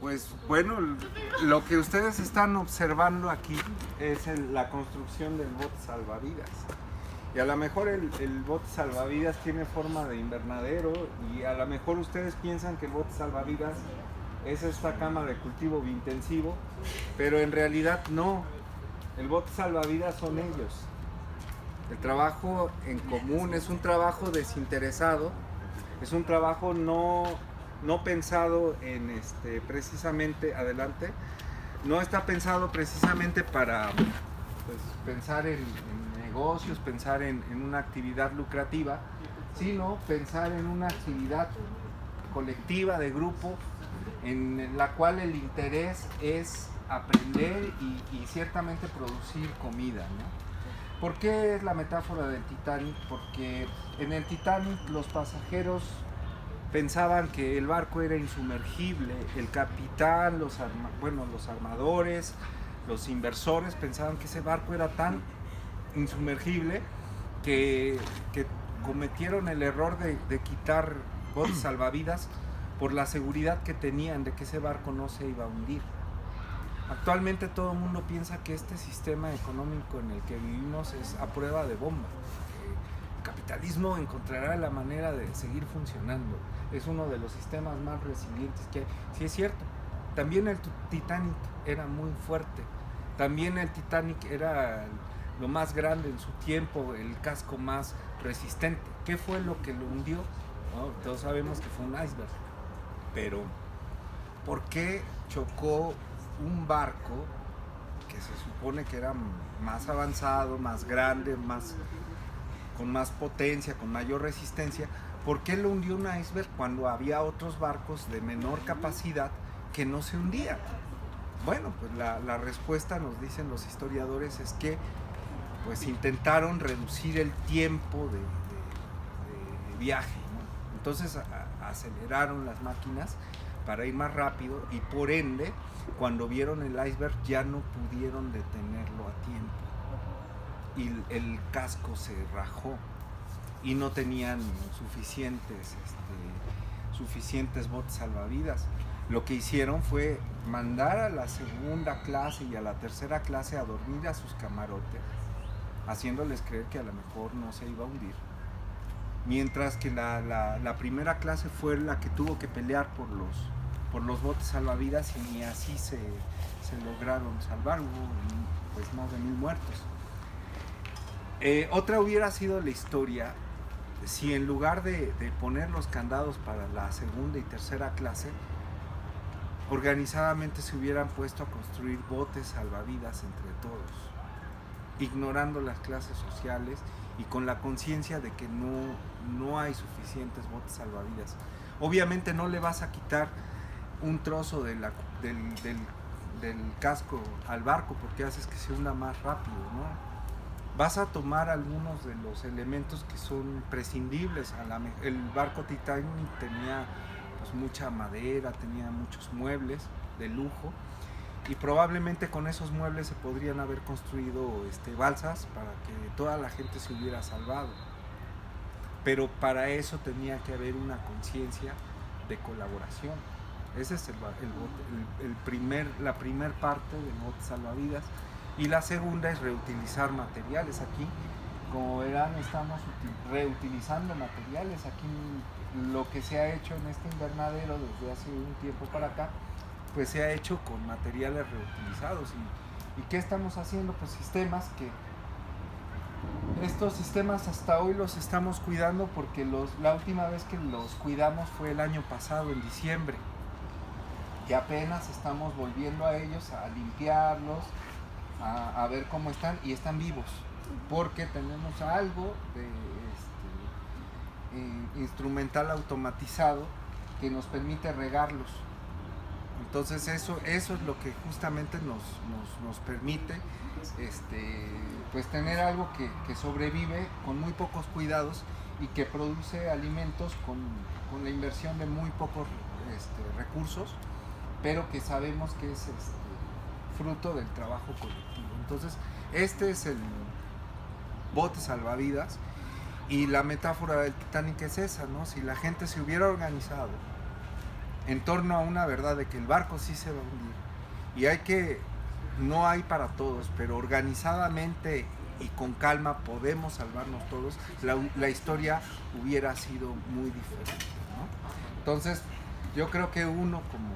Pues bueno, lo que ustedes están observando aquí es la construcción del bote salvavidas. Y a lo mejor el bote salvavidas tiene forma de invernadero y a lo mejor ustedes piensan que el bote salvavidas es esta cama de cultivo intensivo, pero en realidad no. El bote salvavidas son ellos. El trabajo en común es un trabajo desinteresado, es un trabajo no pensado en precisamente adelante, no está pensado precisamente para pues, pensar en negocios, pensar en una actividad lucrativa, sino pensar en una actividad colectiva, de grupo, en la cual el interés es aprender y ciertamente producir comida, ¿no? ¿Por qué es la metáfora del Titanic? Porque en el Titanic los pasajeros pensaban que el barco era insumergible, el capitán, los armadores, los inversores pensaban que ese barco era tan insumergible que cometieron el error de quitar botes salvavidas por la seguridad que tenían de que ese barco no se iba a hundir. Actualmente todo el mundo piensa que este sistema económico en el que vivimos es a prueba de bomba. El capitalismo encontrará la manera de seguir funcionando. Es uno de los sistemas más resilientes que hay. Sí, es cierto. También el Titanic era muy fuerte. También el Titanic era lo más grande en su tiempo, el casco más resistente. ¿Qué fue lo que lo hundió? Bueno, todos sabemos que fue un iceberg. Pero, ¿por qué chocó un barco que se supone que era más avanzado, más grande, con más potencia, con mayor resistencia? ¿Por qué lo hundió un iceberg cuando había otros barcos de menor capacidad que no se hundían? Bueno, pues la respuesta, nos dicen los historiadores, es que pues intentaron reducir el tiempo de viaje, ¿no? Entonces aceleraron las máquinas para ir más rápido y por ende cuando vieron el iceberg ya no pudieron detenerlo a tiempo y el casco se rajó y no tenían suficientes botes salvavidas. Lo que hicieron fue mandar a la segunda clase y a la tercera clase a dormir a sus camarotes, haciéndoles creer que a lo mejor no se iba a hundir, mientras que la primera clase fue la que tuvo que pelear por los botes salvavidas y ni así se lograron salvar. Hubo pues más de 1000 muertos. Otra hubiera sido la historia si en lugar de poner los candados para la segunda y tercera clase, organizadamente se hubieran puesto a construir botes salvavidas entre todos, ignorando las clases sociales y con la conciencia de que no hay suficientes botes salvavidas. Obviamente no le vas a quitar un trozo del casco al barco porque haces que se hunda más rápido, ¿no? Vas a tomar algunos de los elementos que son prescindibles. El barco Titanic tenía pues mucha madera, tenía muchos muebles de lujo y probablemente con esos muebles se podrían haber construido balsas para que toda la gente se hubiera salvado. Pero para eso tenía que haber una conciencia de colaboración. Ese es la primer parte del bote salvavidas. Y la segunda es reutilizar materiales. Aquí, como verán, estamos reutilizando materiales. Aquí lo que se ha hecho en este invernadero desde hace un tiempo para acá, pues se ha hecho con materiales reutilizados. ¿Y qué estamos haciendo? Pues sistemas que... Estos sistemas hasta hoy los estamos cuidando porque la última vez que los cuidamos fue el año pasado, en diciembre. Y apenas estamos volviendo a ellos, a limpiarlos, a ver cómo están, y están vivos porque tenemos algo de instrumental automatizado que nos permite regarlos. Entonces eso es lo que justamente nos permite pues tener algo que sobrevive con muy pocos cuidados y que produce alimentos con la inversión de muy pocos recursos, pero que sabemos que es fruto del trabajo colectivo. Entonces, este es el bote salvavidas y la metáfora del Titanic es esa, ¿no? Si la gente se hubiera organizado en torno a una verdad de que el barco sí se va a hundir. Y no hay para todos, pero organizadamente y con calma podemos salvarnos todos, la historia hubiera sido muy diferente, ¿no? Entonces, yo creo que uno como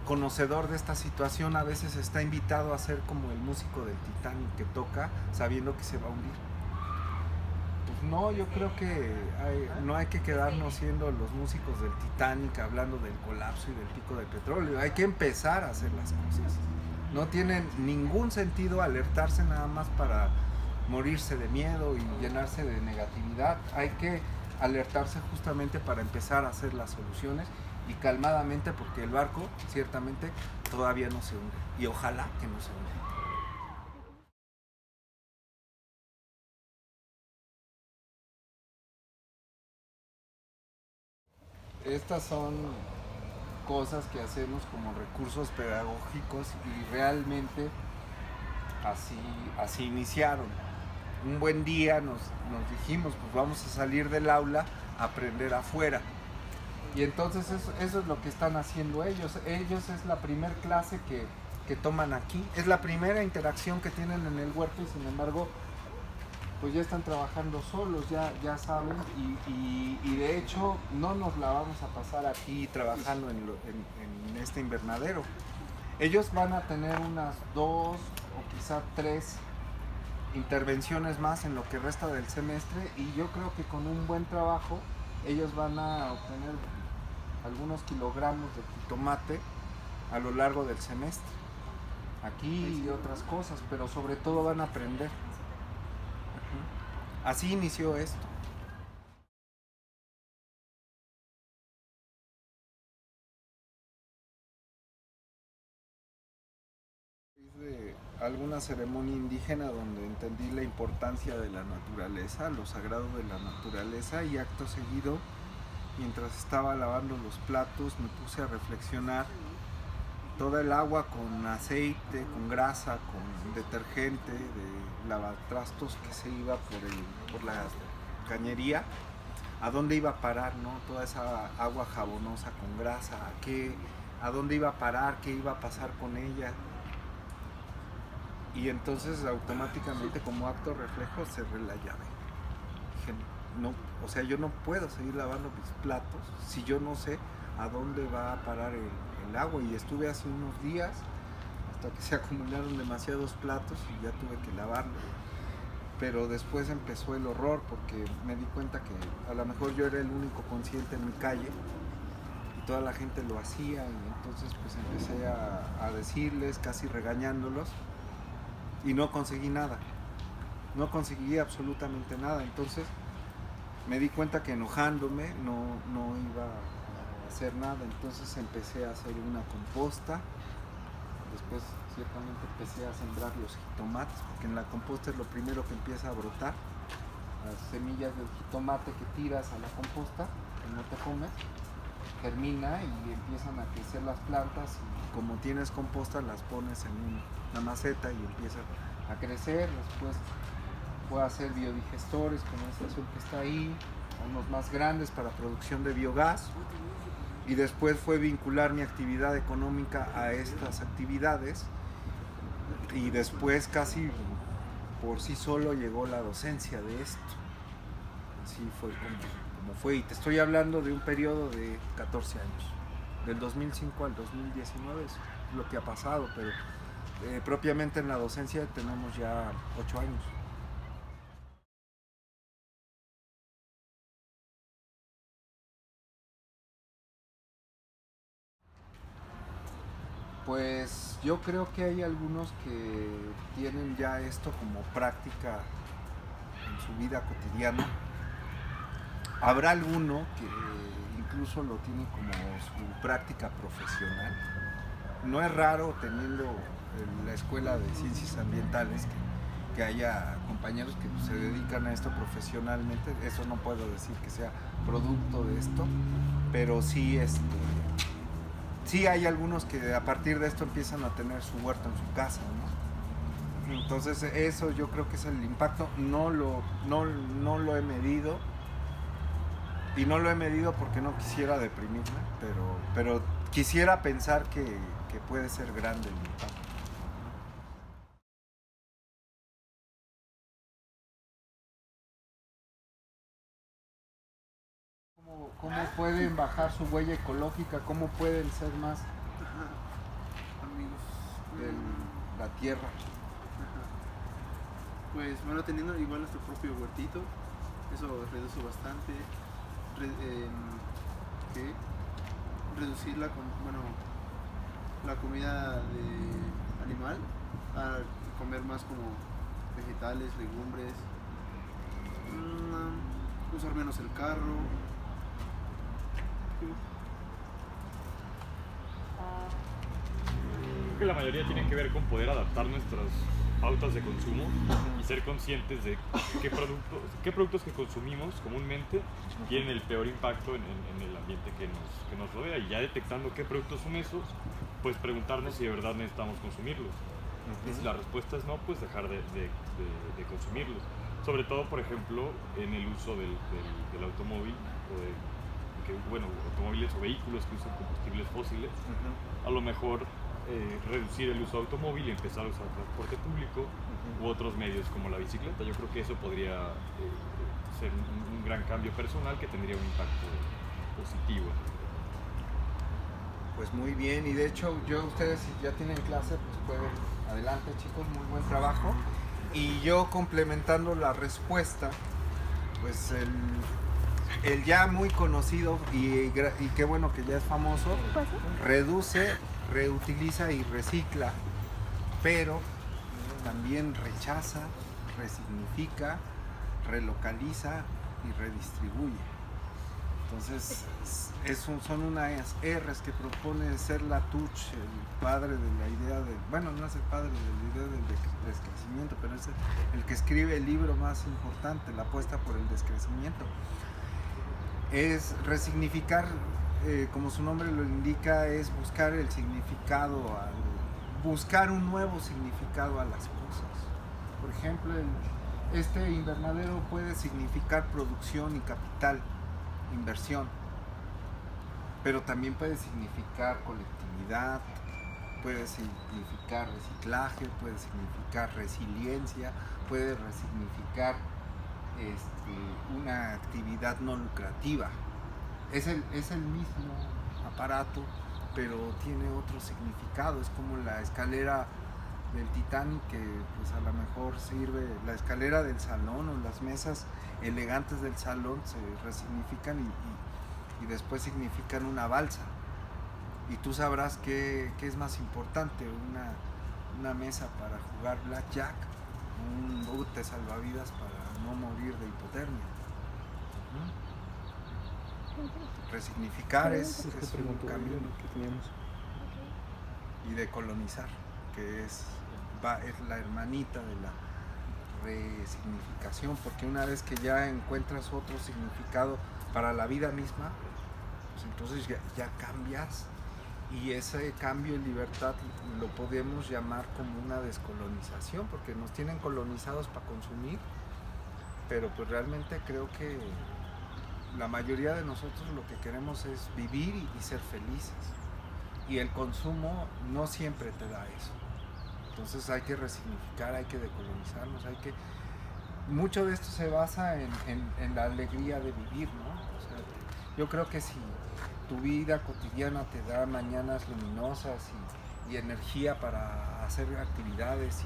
conocedor de esta situación a veces está invitado a ser como el músico del Titanic que toca sabiendo que se va a hundir. Pues no, yo creo que no hay que quedarnos siendo los músicos del Titanic hablando del colapso y del pico de petróleo. Hay que empezar a hacer las cosas. No tiene ningún sentido alertarse nada más para morirse de miedo y llenarse de negatividad. Hay que alertarse justamente para empezar a hacer las soluciones y calmadamente, porque el barco ciertamente todavía no se hunde y ojalá que no se hunde. Estas son cosas que hacemos como recursos pedagógicos y realmente así iniciaron. Un buen día nos dijimos, pues vamos a salir del aula a aprender afuera. Y entonces eso es lo que están haciendo ellos. Ellos es la primer clase que toman aquí. Es la primera interacción que tienen en el huerto y sin embargo pues ya están trabajando solos, ya saben, y de hecho no nos la vamos a pasar aquí trabajando en este invernadero. Ellos van a tener unas 2 o quizá 3 intervenciones más en lo que resta del semestre y yo creo que con un buen trabajo ellos van a obtener algunos kilogramos de jitomate a lo largo del semestre. Aquí y otras cosas, pero sobre todo van a aprender. Así inició esto. De alguna ceremonia indígena donde entendí la importancia de la naturaleza, lo sagrado de la naturaleza, y acto seguido, mientras estaba lavando los platos, me puse a reflexionar toda el agua con aceite, con grasa, con detergente, de lavatrastos que se iba por la cañería, a dónde iba a parar, ¿no? Toda esa agua jabonosa con grasa, a dónde iba a parar, qué iba a pasar con ella. Y entonces automáticamente como acto reflejo cerré la llave. Dije, no, o sea, yo no puedo seguir lavando mis platos si yo no sé a dónde va a parar el agua. Y estuve hace unos días hasta que se acumularon demasiados platos y ya tuve que lavarlo. Pero después empezó el horror porque me di cuenta que a lo mejor yo era el único consciente en mi calle y toda la gente lo hacía, y entonces pues empecé a decirles, casi regañándolos, y no conseguí nada, no conseguí absolutamente nada. Entonces me di cuenta que enojándome no iba a hacer nada, entonces empecé a hacer una composta. Después ciertamente empecé a sembrar los jitomates, porque en la composta es lo primero que empieza a brotar. Las semillas del jitomate que tiras a la composta, que no te comes, germina y empiezan a crecer las plantas, y como tienes composta las pones en una maceta y empiezan a crecer. Después voy a hacer biodigestores como este azul que está ahí, unos más grandes para producción de biogás. Y después fue vincular mi actividad económica a estas actividades, y después casi por sí solo llegó la docencia de esto. Así fue como fue, y te estoy hablando de un periodo de 14 años, del 2005 al 2019 es lo que ha pasado, pero propiamente en la docencia tenemos ya 8 años. Pues yo creo que hay algunos que tienen ya esto como práctica en su vida cotidiana. Habrá alguno que incluso lo tiene como su práctica profesional. No es raro teniendo en la escuela de ciencias ambientales que haya compañeros que se dedican a esto profesionalmente. Eso no puedo decir que sea producto de esto, pero sí sí hay algunos que a partir de esto empiezan a tener su huerto en su casa, ¿no? Entonces eso yo creo que es el impacto. No lo he medido, Y no lo he medido porque no quisiera deprimirme, pero quisiera pensar que puede ser grande el impacto. ¿Cómo pueden bajar su huella ecológica? ¿Cómo pueden ser más amigos de la tierra? Pues bueno, teniendo igual nuestro propio huertito, eso reduce bastante. Reducir la comida de animal, a comer más como vegetales, legumbres, usar menos el carro. Creo que la mayoría tienen que ver con poder adaptar nuestras pautas de consumo y ser conscientes de qué productos que consumimos comúnmente tienen el peor impacto en el ambiente que nos rodea, y ya detectando qué productos son esos, pues preguntarnos si de verdad necesitamos consumirlos. Y si la respuesta es no, pues dejar de consumirlos. Sobre todo, por ejemplo, en el uso del automóvil automóviles o vehículos que usan combustibles fósiles. A lo mejor reducir el uso de automóvil y empezar a usar transporte público u otros medios como la bicicleta. Yo creo que eso podría ser un gran cambio personal que tendría un impacto positivo. Pues muy bien, y de hecho ustedes si ya tienen clase, pues pueden, adelante chicos, muy buen trabajo. Y yo complementando la respuesta, pues el ya muy conocido y qué bueno que ya es famoso, reduce, reutiliza y recicla, pero también rechaza, resignifica, relocaliza y redistribuye. Entonces son unas R's que propone ser Latouche, el padre de la idea no es el padre de la idea del descrecimiento, pero es el que escribe el libro más importante, La apuesta por el descrecimiento. Es resignificar, como su nombre lo indica, es buscar el significado, buscar un nuevo significado a las cosas. Por ejemplo, este invernadero puede significar producción y capital, inversión, pero también puede significar colectividad, puede significar reciclaje, puede significar resiliencia, puede resignificar una actividad no lucrativa. Es el mismo aparato, pero tiene otro significado. Es como la escalera del Titanic, que pues a lo mejor sirve, la escalera del salón o las mesas elegantes del salón se resignifican y después significan una balsa. Y tú sabrás qué es más importante, una mesa para jugar blackjack, un bote salvavidas para no morir de hipotermia. Resignificar es un camino que tenemos. Y decolonizar, que es la hermanita de la resignificación, porque una vez que ya encuentras otro significado para la vida misma, pues entonces ya cambias, y ese cambio en libertad lo podemos llamar como una descolonización, porque nos tienen colonizados para consumir, pero pues realmente creo que la mayoría de nosotros lo que queremos es vivir y ser felices, y el consumo no siempre te da eso. Entonces hay que resignificar, hay que decolonizarnos, mucho de esto se basa en la alegría de vivir, ¿no? O sea, yo creo que si tu vida cotidiana te da mañanas luminosas y energía para hacer actividades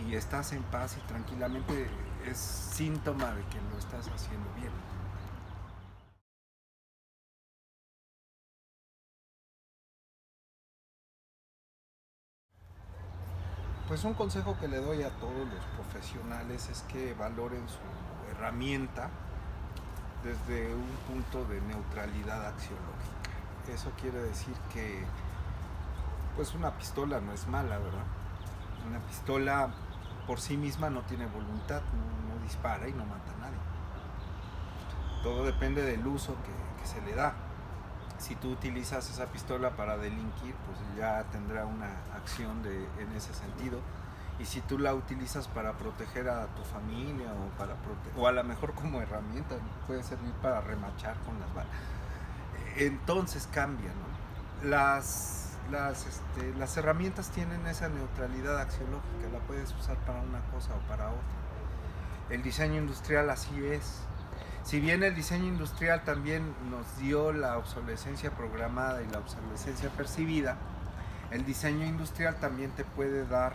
y estás en paz y tranquilamente, es síntoma de que lo estás haciendo bien. Pues un consejo que le doy a todos los profesionales es que valoren su herramienta desde un punto de neutralidad axiológica. Eso quiere decir que pues una pistola no es mala, ¿verdad? Una pistola por sí misma no tiene voluntad, no dispara y no mata a nadie. Todo depende del uso que se le da. Si tú utilizas esa pistola para delinquir, pues ya tendrá una acción en ese sentido. Y si tú la utilizas para proteger a tu familia o a lo mejor como herramienta, puede servir para remachar con las balas. Entonces cambia, ¿no? Las herramientas tienen esa neutralidad axiológica, la puedes usar para una cosa o para otra. El diseño industrial así es. Si bien el diseño industrial también nos dio la obsolescencia programada y la obsolescencia percibida, el diseño industrial también te puede dar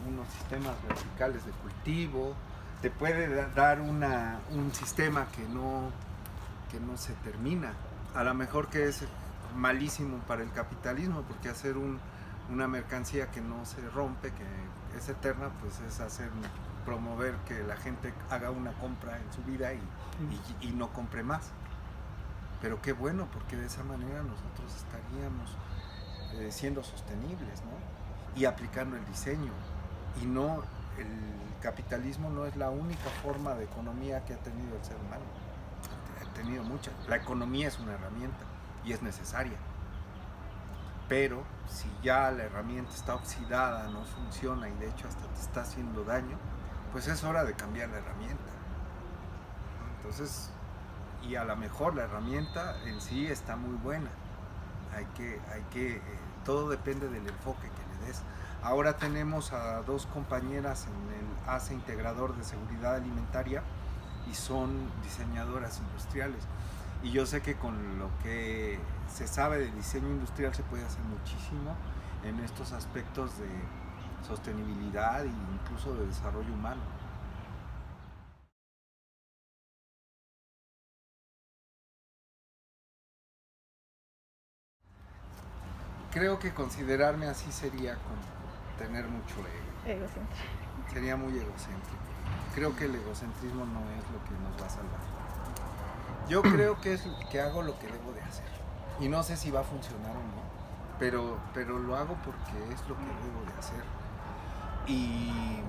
unos sistemas verticales de cultivo, te puede dar un sistema que no se termina. A lo mejor que es malísimo para el capitalismo, porque hacer una mercancía que no se rompe, que es eterna, pues es promover que la gente haga una compra en su vida y no compre más. Pero qué bueno, porque de esa manera nosotros estaríamos siendo sostenibles, ¿no? Y aplicando el diseño. Y no, el capitalismo no es la única forma de economía que ha tenido el ser humano. Ha tenido muchas. La economía es una herramienta y es necesaria. Pero si ya la herramienta está oxidada, no funciona y de hecho hasta te está haciendo daño, pues es hora de cambiar la herramienta. Entonces, y a lo mejor la herramienta en sí está muy buena. Todo depende del enfoque que le des. Ahora tenemos a 2 compañeras en el ACE Integrador de Seguridad Alimentaria y son diseñadoras industriales. Y yo sé que con lo que se sabe de diseño industrial se puede hacer muchísimo en estos aspectos de sostenibilidad e incluso de desarrollo humano. Creo que considerarme así sería como tener mucho ego. Egocéntrico. Sería muy egocéntrico. Creo que el egocentrismo no es lo que nos va a salvar. Yo creo que hago lo que debo de hacer. Y no sé si va a funcionar o no, pero lo hago porque es lo que debo de hacer. Y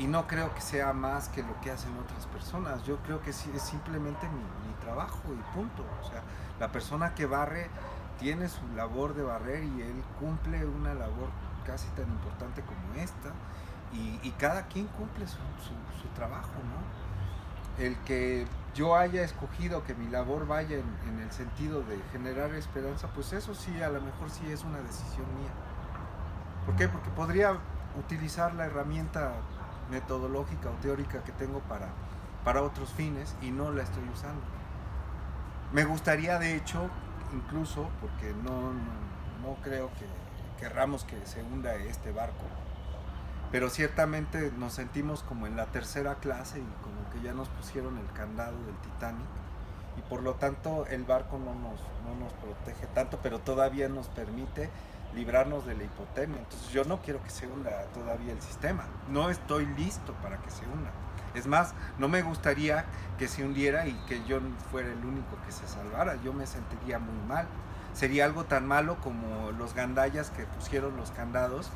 no creo que sea más que lo que hacen otras personas. Yo creo que sí, es simplemente mi trabajo y punto. O sea, la persona que barre tiene su labor de barrer y él cumple una labor casi tan importante como esta. Y cada quien cumple su trabajo, ¿no? El que yo haya escogido que mi labor vaya en el sentido de generar esperanza, pues eso sí, a lo mejor sí es una decisión mía. ¿Por qué? Porque podría utilizar la herramienta metodológica o teórica que tengo para otros fines y no la estoy usando. Me gustaría, de hecho, incluso, porque no creo que querramos que se hunda este barco, pero ciertamente nos sentimos como en la tercera clase y como que ya nos pusieron el candado del Titanic y por lo tanto el barco no nos protege tanto, pero todavía nos permite librarnos de la hipotermia. Entonces yo no quiero que se hunda todavía el sistema, no estoy listo para que se hunda. Es más, no me gustaría que se hundiera y que yo fuera el único que se salvara, yo me sentiría muy mal. Sería algo tan malo como los gandayas que pusieron los candados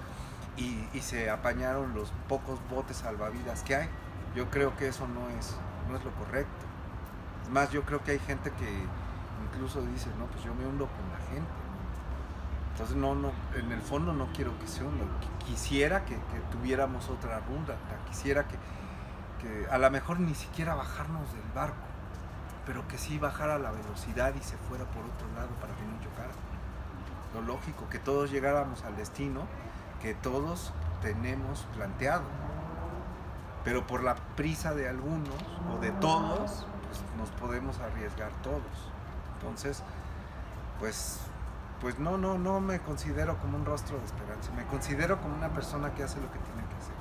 y se apañaron los pocos botes salvavidas que hay. Yo creo que eso no es lo correcto. Es más, yo creo que hay gente que incluso dice, no, pues yo me hundo con la gente, ¿no? Entonces en el fondo no quiero que se hunda. Quisiera que tuviéramos otra ruta, quisiera que a lo mejor ni siquiera bajarnos del barco, pero que sí bajara la velocidad y se fuera por otro lado para que no chocara. Lo lógico, que todos llegáramos al destino que todos tenemos planteado, pero por la prisa de algunos o de todos, pues nos podemos arriesgar todos. Entonces, pues no me considero como un rostro de esperanza, me considero como una persona que hace lo que tiene que hacer.